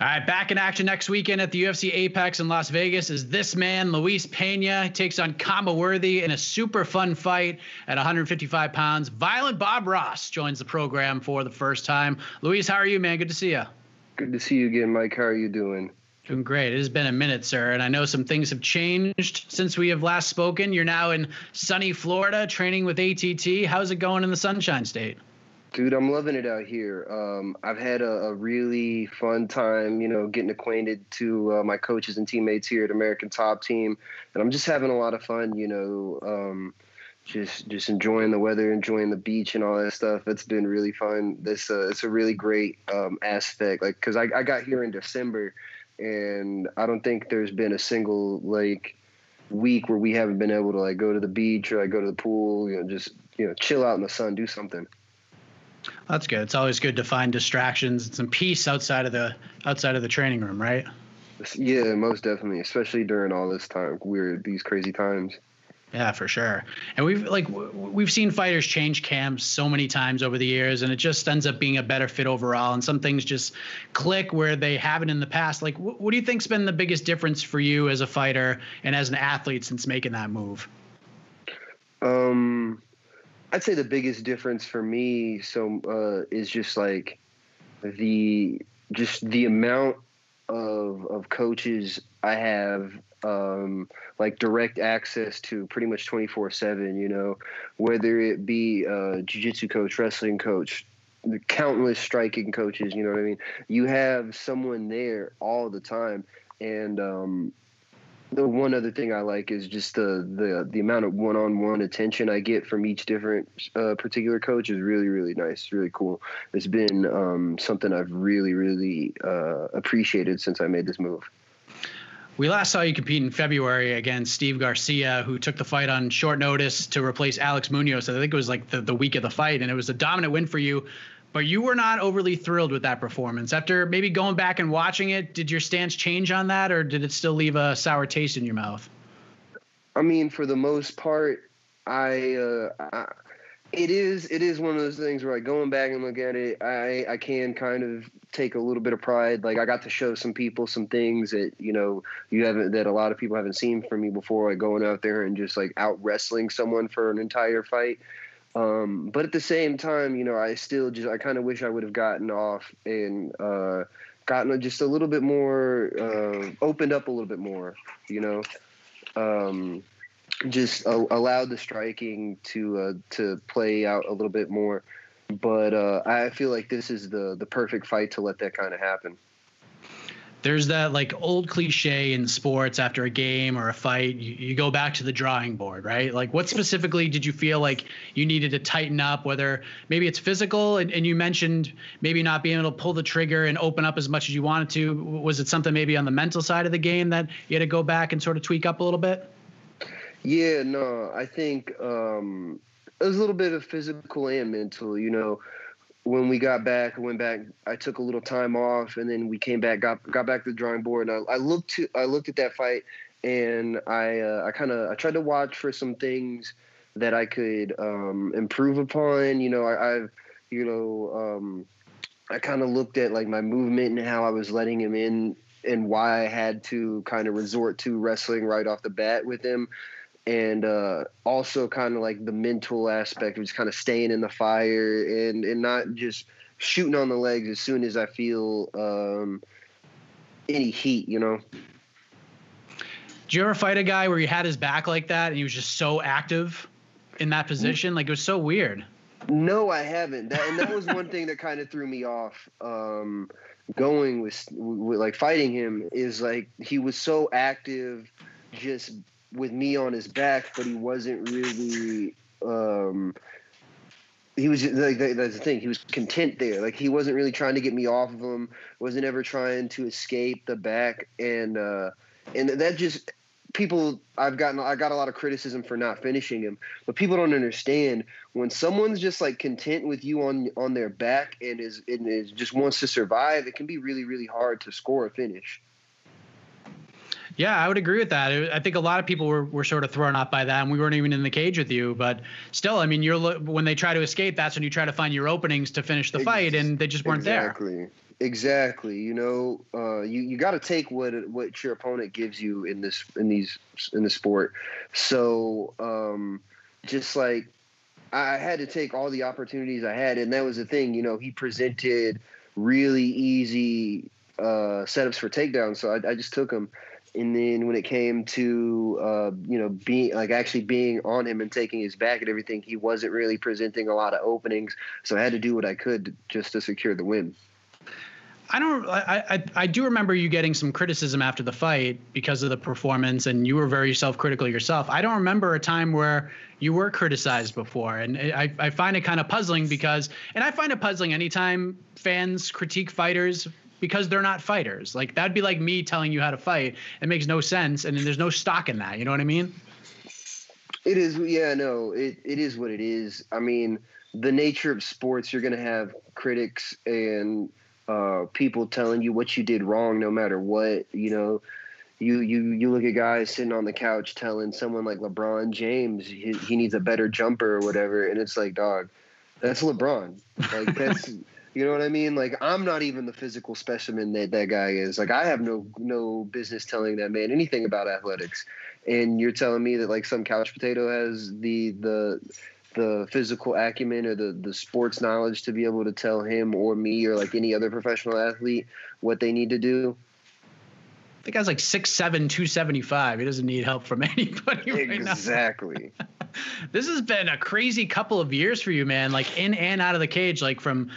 All right, back in action next weekend at the UFC Apex in Las Vegas is this man, Luis Pena. He takes on Khama Worthy in a super fun fight at 155 pounds. Violent Bob Ross joins the program for the first time. Luis, how are you, man? Good to see you. Good to see you again, Mike. How are you doing? Doing great. It has been a minute, sir, and I know some things have changed since we have last spoken. You're now in sunny Florida training with ATT. How's it going in the Sunshine State? Dude, I'm loving it out here. I've had a really fun time, getting acquainted to my coaches and teammates here at American Top Team, and I'm just having a lot of fun, just enjoying the weather, enjoying the beach and all that stuff. It's been really fun. It's a really great aspect, because I got here in December, and I don't think there's been a single week where we haven't been able to go to the beach or go to the pool, just chill out in the sun, do something. That's good. It's always good to find distractions and some peace outside of the training room, right? Yeah, most definitely, especially during all this time, these crazy times. Yeah, for sure. And we've seen fighters change camps so many times over the years, and it just ends up being a better fit overall. And some things just click where they haven't in the past. What do you think's been the biggest difference for you as a fighter and as an athlete since making that move? I'd say the biggest difference for me is just the amount of coaches I have direct access to pretty much 24/7, whether it be jiu-jitsu coach, wrestling coach, the countless striking coaches, you know what I mean? You have someone there all the time. And the one other thing I like is just the amount of one-on-one attention I get from each different particular coach is really, really nice, really cool. It's been something I've really, really appreciated since I made this move. We last saw you compete in February against Steve Garcia, who took the fight on short notice to replace Alex Munoz. I think it was the week of the fight, and it was a dominant win for you. But you were not overly thrilled with that performance. After maybe going back and watching it, did your stance change on that, or did it still leave a sour taste in your mouth? I mean, for the most part, it is one of those things where going back and look at it, I can kind of take a little bit of pride. I got to show some people some things that that a lot of people haven't seen from me before, going out there and just out wrestling someone for an entire fight. But at the same time, I still I kind of wish I would have gotten off and gotten just a little bit more, opened up a little bit more, just allowed the striking to play out a little bit more. But I feel like this is the perfect fight to let that kind of happen. There's that old cliche in sports after a game or a fight, you go back to the drawing board, right? What specifically did you feel like you needed to tighten up, whether maybe it's physical and you mentioned maybe not being able to pull the trigger and open up as much as you wanted to. Was it something maybe on the mental side of the game that you had to go back and sort of tweak up a little bit? Yeah, no, I think it was a little bit of physical and mental, When we got back, I took a little time off, and then we came back, got back to the drawing board, and I looked at that fight, and I tried to watch for some things that I could improve upon. I kind of looked at my movement and how I was letting him in, and why I had to kind of resort to wrestling right off the bat with him. And also kind of the mental aspect of just kind of staying in the fire and not just shooting on the legs as soon as I feel any heat, Did you ever fight a guy where you had his back like that and he was just so active in that position? It was so weird. No, I haven't. That was one thing that kind of threw me off going with fighting him is he was so active just with me on his back, but he wasn't really he was that's the thing, he was content there. He wasn't really trying to get me off of him, wasn't ever trying to escape the back, and that just I got a lot of criticism for not finishing him, but people don't understand when someone's just content with you on their back and is just wants to survive, it can be really, really hard to score a finish. Yeah, I would agree with that. I think a lot of people were sort of thrown off by that, and we weren't even in the cage with you. But still, I mean, when they try to escape, that's when you try to find your openings to finish the fight, and they just weren't there. Exactly. You got to take what your opponent gives you in the sport. So, just like I had to take all the opportunities I had, and that was the thing. He presented really easy setups for takedowns, so I just took them. And then when it came to being actually being on him and taking his back and everything, he wasn't really presenting a lot of openings, so I had to do what I could just to secure the win. I do remember you getting some criticism after the fight because of the performance, and you were very self-critical yourself. I don't remember a time where you were criticized before, and I find it kind of puzzling and I find it puzzling anytime fans critique fighters because they're not fighters. Like, that'd be like me telling you how to fight. It makes no sense, and there's no stock in that. You know what I mean? It is, yeah, no, it is what it is. I mean, the nature of sports, you're going to have critics and people telling you what you did wrong, no matter what. You look at guys sitting on the couch telling someone like LeBron James he needs a better jumper or whatever, and it's like, dog, that's LeBron. Like, that's you know what I mean? Like, I'm not even the physical specimen that guy is. Like, I have no business telling that man anything about athletics, and you're telling me that like some couch potato has the physical acumen or the sports knowledge to be able to tell him or me or like any other professional athlete what they need to do. The guy's like 6'7", 275. He doesn't need help from anybody right now. Exactly. This has been a crazy couple of years for you, man. Like, in and out of the cage, like from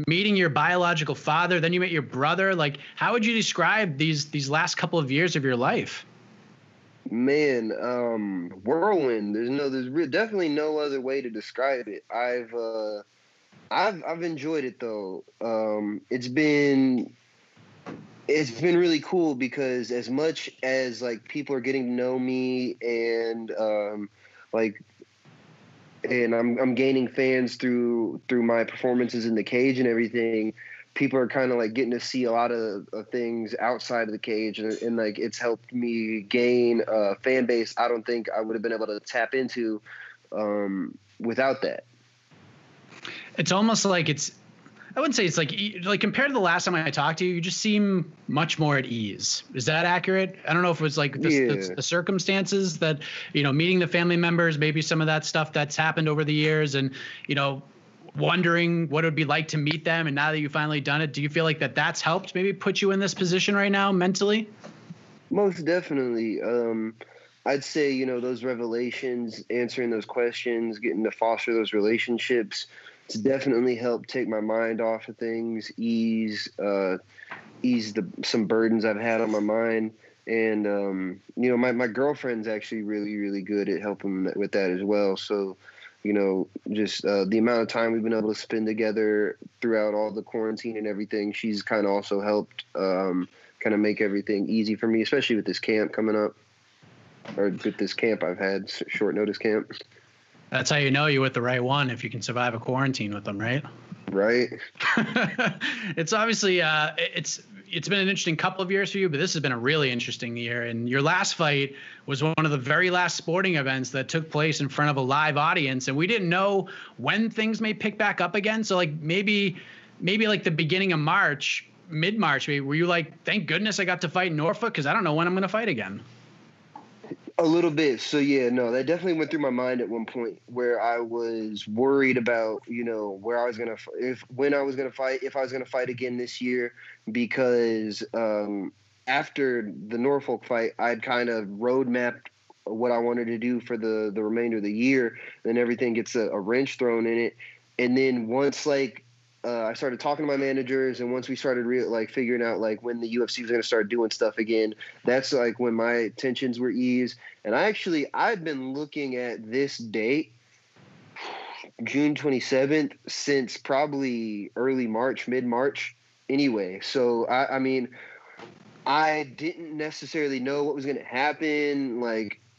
meeting your biological father, then you met your brother. Like, how would you describe these last couple of years of your life? Man, whirlwind. There's definitely no other way to describe it. I've enjoyed it though. It's been really cool because as much as like people are getting to know me and and I'm gaining fans through my performances in the cage and everything, people are kind of like getting to see a lot of things outside of the cage, and like it's helped me gain a fan base I don't think I would have been able to tap into without that. It's almost like I wouldn't say it's like compared to the last time I talked to you, you just seem much more at ease. Is that accurate? I don't know if it was like the circumstances that, meeting the family members, maybe some of that stuff that's happened over the years, and, wondering what it would be like to meet them. And now that you've finally done it, do you feel like that's helped maybe put you in this position right now mentally? Most definitely. I'd say, those revelations, answering those questions, getting to foster those relationships, it's definitely helped take my mind off of things, ease some burdens I've had on my mind. And, my girlfriend's actually really, really good at helping with that as well. So, just the amount of time we've been able to spend together throughout all the quarantine and everything, she's kind of also helped kind of make everything easy for me, especially with this camp coming up, or with this camp I've had, short notice camp. That's how you know you're with the right one, if you can survive a quarantine with them, right? Right. It's obviously it's been an interesting couple of years for you, but this has been a really interesting year. And your last fight was one of the very last sporting events that took place in front of a live audience, and we didn't know when things may pick back up again. So like maybe like the beginning of March, mid-March, maybe, were you like, thank goodness I got to fight in Norfolk because I don't know when I'm going to fight again? A little bit. So yeah, no, that definitely went through my mind at one point where I was worried about, where I was going to, if I was going to fight again this year, because after the Norfolk fight, I'd kind of road mapped what I wanted to do for the remainder of the year. Then everything gets a wrench thrown in it. And then once I started talking to my managers, and once we started figuring out when the UFC was going to start doing stuff again, that's when my tensions were eased. And I've been looking at this date, June 27th, since probably early March, mid-March anyway. So I mean, I didn't necessarily know what was going to happen,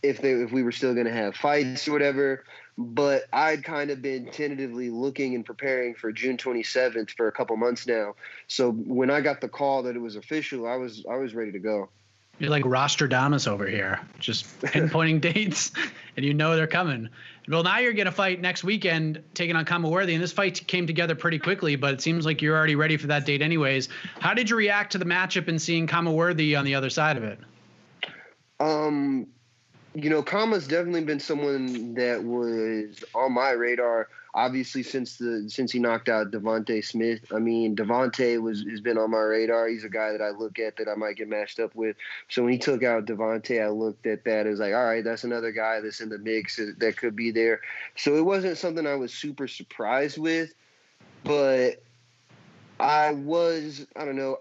if we were still going to have fights or whatever. But I'd kind of been tentatively looking and preparing for June 27th for a couple months now. So when I got the call that it was official, I was ready to go. You're like Rostradamus over here, just pinpointing dates, and you know they're coming. Well, now you're going to fight next weekend, taking on Khama Worthy, and this fight came together pretty quickly, but it seems like you're already ready for that date anyways. How did you react to the matchup and seeing Khama Worthy on the other side of it? Khama's definitely been someone that was on my radar. Obviously, since he knocked out Devontae Smith. I mean, Devontae has been on my radar. He's a guy that I look at that I might get matched up with. So when he took out Devontae, I looked at that as like, all right, that's another guy that's in the mix that could be there. So it wasn't something I was super surprised with, but I don't know.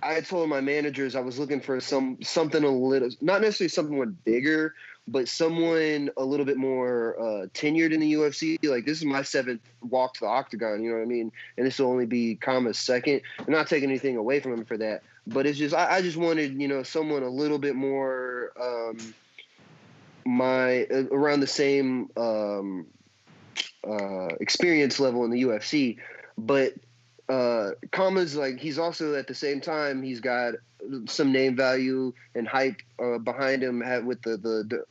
I had told my managers I was looking for something a little, not necessarily someone bigger, but someone a little bit more tenured in the UFC. Like, this is my 7th walk to the octagon, you know what I mean? And this will only be Khama's 2nd. I'm not taking anything away from him for that, but it's just I just wanted, someone a little bit more around the same experience level in the UFC, but. Khama's like, he's also at the same time, he's got some name value and hype behind him with the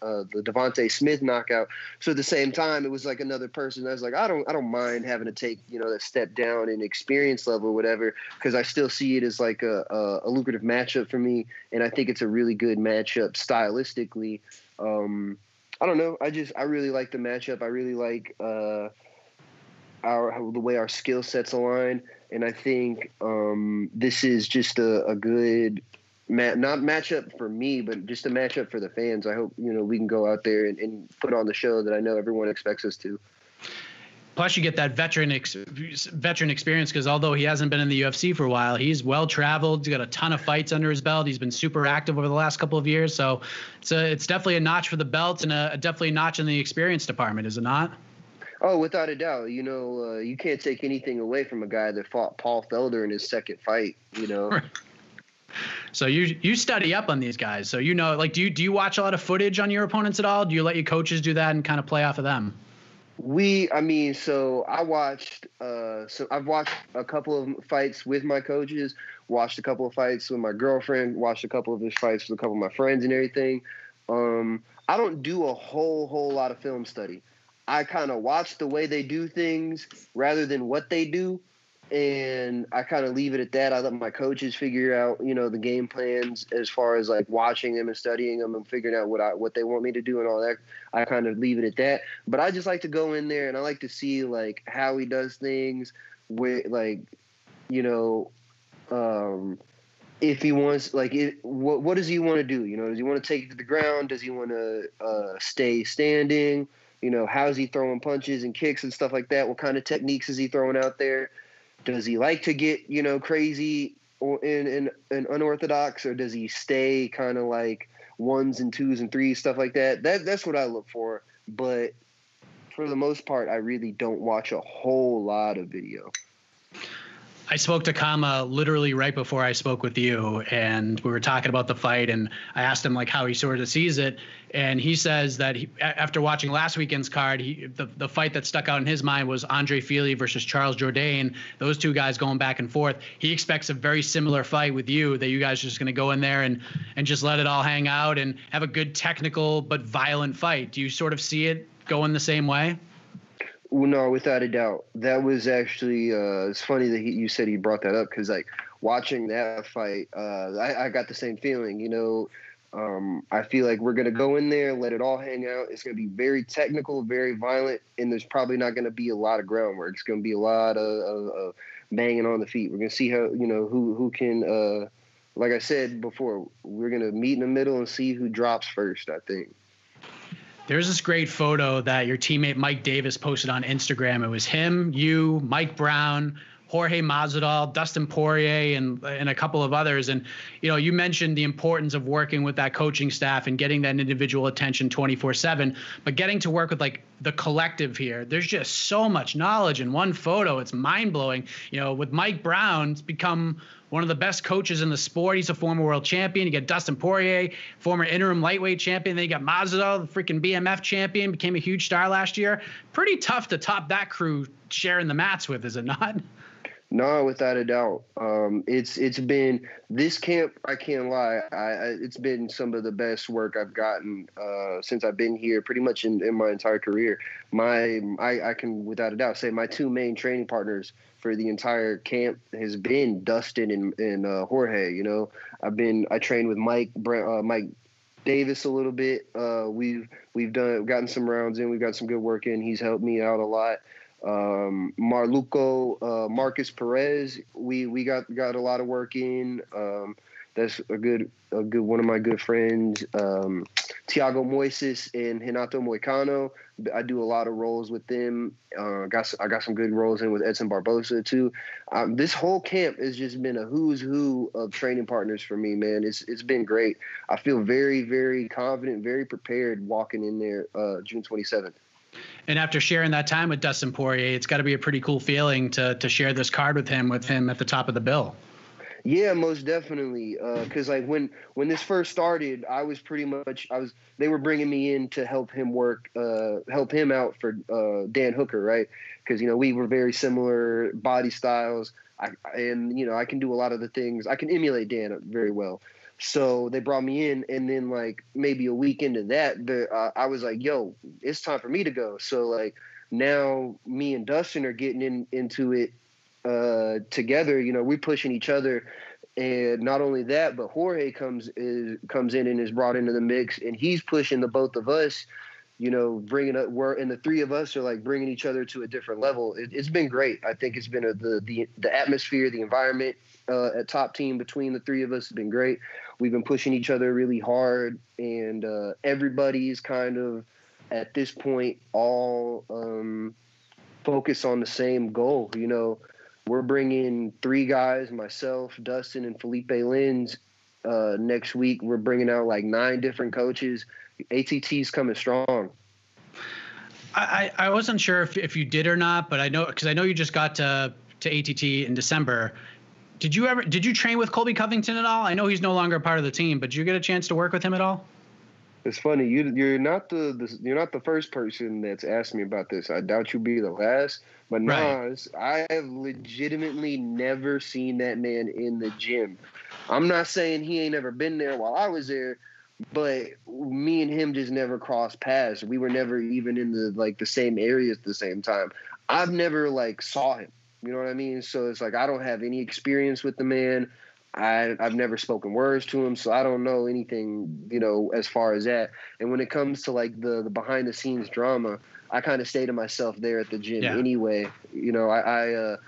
Devontae Smith knockout. So at the same time, it was like another person. I was like, I don't mind having to take that step down in experience level or whatever, because I still see it as like a lucrative matchup for me, and I think it's a really good matchup stylistically. I don't know. I really like the matchup. I really like the way our skill sets align. And I think this is just a good not matchup for me, but just a matchup for the fans. I hope, we can go out there and put on the show that I know everyone expects us to. Plus, you get that veteran experience, because although he hasn't been in the UFC for a while, he's well-traveled. He's got a ton of fights under his belt. He's been super active over the last couple of years. So it's definitely a notch for the belt and definitely a notch in the experience department, is it not? Oh, without a doubt. You can't take anything away from a guy that fought Paul Felder in his 2nd fight, So you study up on these guys. So, like, do you watch a lot of footage on your opponents at all? Do you let your coaches do that and kind of play off of them? So I watched, I've watched a couple of fights with my coaches, watched a couple of fights with my girlfriend, watched a couple of his fights with a couple of my friends and everything. I don't do a whole lot of film study. I kind of watch the way they do things rather than what they do, and I kind of leave it at that. I let my coaches figure out, the game plans as far as like watching them and studying them and figuring out what they want me to do and all that. I kind of leave it at that. But I just like to go in there and I like to see like how he does things, with like, if he wants, like, what does he want to do? Does he want to take it to the ground? Does he want to stay standing? How's he throwing punches and kicks and stuff like that? What kind of techniques is he throwing out there? Does he like to get, crazy or in unorthodox, or does he stay kind of like 1s and 2s and 3s, stuff like that? That's what I look for. But for the most part, I really don't watch a whole lot of video. I spoke to Khama literally right before I spoke with you, and we were talking about the fight, and I asked him like how he sort of sees it, and he says that after watching last weekend's card, the fight that stuck out in his mind was Andre Fili versus Charles Jourdain. Those two guys going back and forth. He expects a very similar fight with you, that you guys are just going to go in there and just let it all hang out and have a good technical but violent fight. Do you sort of see it going the same way? Well, no, without a doubt. That was actually it's funny that you said he brought that up, because like watching that fight, I got the same feeling. I feel like we're gonna go in there, let it all hang out. It's gonna be very technical, very violent, and there's probably not gonna be a lot of groundwork. It's gonna be a lot of banging on the feet. We're gonna see how who can. Like I said before, we're gonna meet in the middle and see who drops first, I think. There's this great photo that your teammate Mike Davis posted on Instagram. It was him, you, Mike Brown, Jorge Masvidal, Dustin Poirier, and a couple of others. And, you mentioned the importance of working with that coaching staff and getting that individual attention 24/7, but getting to work with like the collective here. There's just so much knowledge in one photo. It's mind blowing. With Mike Brown, it's become one of the best coaches in the sport. He's a former world champion. You got Dustin Poirier, former interim lightweight champion. Then you got Masvidal, the freaking BMF champion, became a huge star last year. Pretty tough to top that crew sharing the mats with, is it not? No, without a doubt. It's been this camp. I can't lie. It's been some of the best work I've gotten since I've been here. Pretty much in my entire career. I can without a doubt say my two main training partners for the entire camp has been Dustin and Jorge. You know, I trained with Mike Davis a little bit. We've gotten some rounds in. We've got some good work in. He's helped me out a lot. Marcus Perez, we got a lot of work in. That's a good one of my good friends. Tiago Moises and Renato Moicano. I do a lot of roles with them. I got some good roles in with Edson Barbosa too. This whole camp has just been a who's who of training partners for me, man. It's been great. I feel very, very confident, very prepared walking in there June 27th. And after sharing that time with Dustin Poirier, it's got to be a pretty cool feeling to share this card with him at the top of the bill. Yeah, most definitely. Because like when this first started, they were bringing me in to help him out for Dan Hooker, right? Because we were very similar body styles. I can do a lot of the things. I can emulate Dan very well. So they brought me in, and then like maybe a week into that, I was like, "Yo, it's time for me to go." So like now, me and Dustin are getting into it together. We're pushing each other, and not only that, but Jorge comes in and is brought into the mix, and he's pushing the both of us. Bringing up, and the three of us are like bringing each other to a different level. It's been great. I think it's been the atmosphere, the environment at Top Team between the three of us has been great. We've been pushing each other really hard, and everybody's kind of at this point all focused on the same goal. We're bringing three guys, myself, Dustin, and Felipe Lins. Next week, we're bringing out like 9 different coaches. ATT's coming strong. I wasn't sure if you did or not, but I know you just got to ATT in December. Did you train with Colby Covington at all? I know he's no longer a part of the team, but did you get a chance to work with him at all? It's funny. You're not the first person that's asked me about this. I doubt you'll be the last. But Nas, I have legitimately never seen that man in the gym. I'm not saying he ain't ever been there while I was there, but me and him just never crossed paths. We were never even in the same area at the same time. I've never saw him. You know what I mean? So it's like I don't have any experience with the man. I've never spoken words to him, so I don't know anything, as far as that. And when it comes to the behind the scenes drama, I kind of stay to myself there at the gym anyway. I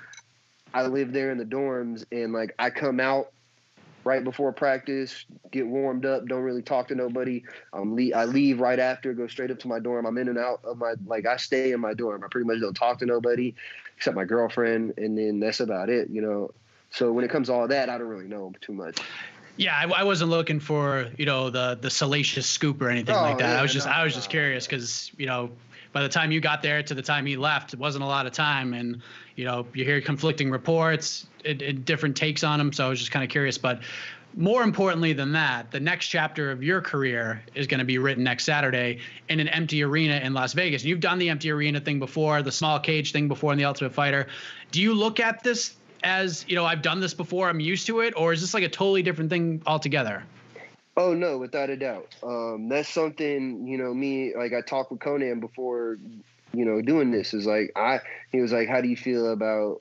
live there in the dorms, and I come out right before practice, get warmed up, don't really talk to nobody. I leave right after, go straight up to my dorm. I'm in and out of I stay in my dorm. I pretty much don't talk to nobody except my girlfriend, and then that's about it, So when it comes to all that, I don't really know too much. Yeah, I wasn't looking for the salacious scoop or anything like that. Yeah, I was just curious because by the time you got there to the time he left, it wasn't a lot of time, and you hear conflicting reports, different takes on him. So I was just kind of curious. But more importantly than that, the next chapter of your career is going to be written next Saturday in an empty arena in Las Vegas. You've done the empty arena thing before, the small cage thing before in The Ultimate Fighter. Do you look at this as, I've done this before, I'm used to it, or is this a totally different thing altogether? Oh, no, without a doubt. That's something, me, I talked with Conan before, doing this is he was like, how do you feel about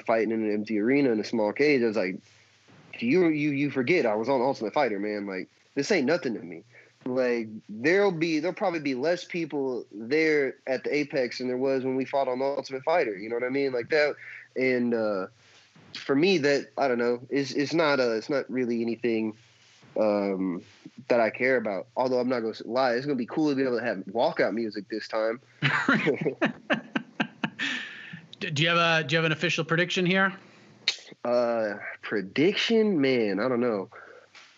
fighting in an empty arena in a small cage? I was like, you forget I was on Ultimate Fighter, man. This ain't nothing to me. There'll probably be less people there at the Apex than there was when we fought on the Ultimate Fighter. You know what I mean? That. And for me, that, I don't know, it's not really anything that I care about. Although I'm not going to lie, it's going to be cool to be able to have walkout music this time. Do you have an official prediction here? Prediction, man, I don't know.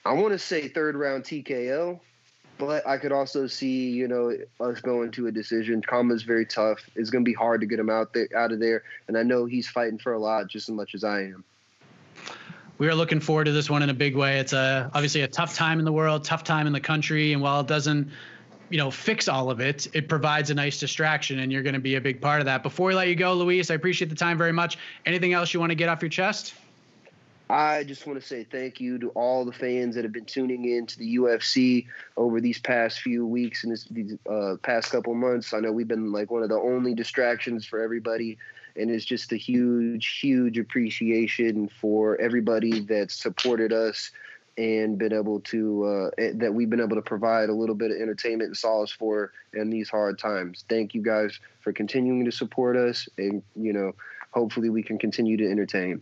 I want to say 3rd round TKO, but I could also see, us going to a decision. Khama's very tough. It's going to be hard to get him out of there, and I know he's fighting for a lot just as much as I am. We are looking forward to this one in a big way. It's obviously a tough time in the world, tough time in the country, and while it doesn't fix all of it. It provides a nice distraction, and you're going to be a big part of that. Before we let you go, Luis, I appreciate the time very much. Anything else you want to get off your chest? I just want to say thank you to all the fans that have been tuning in to the UFC over these past few weeks and these past couple months. I know we've been like one of the only distractions for everybody, and it's just a huge, huge appreciation for everybody that supported us and been able to that we've been able to provide a little bit of entertainment and solace for in these hard times. Thank you guys for continuing to support us, and hopefully we can continue to entertain.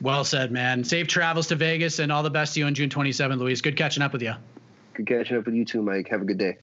Well said, man. Safe travels to Vegas, and all the best to you on June 27th, Luis. Good catching up with you. Good catching up with you too, Mike. Have a good day.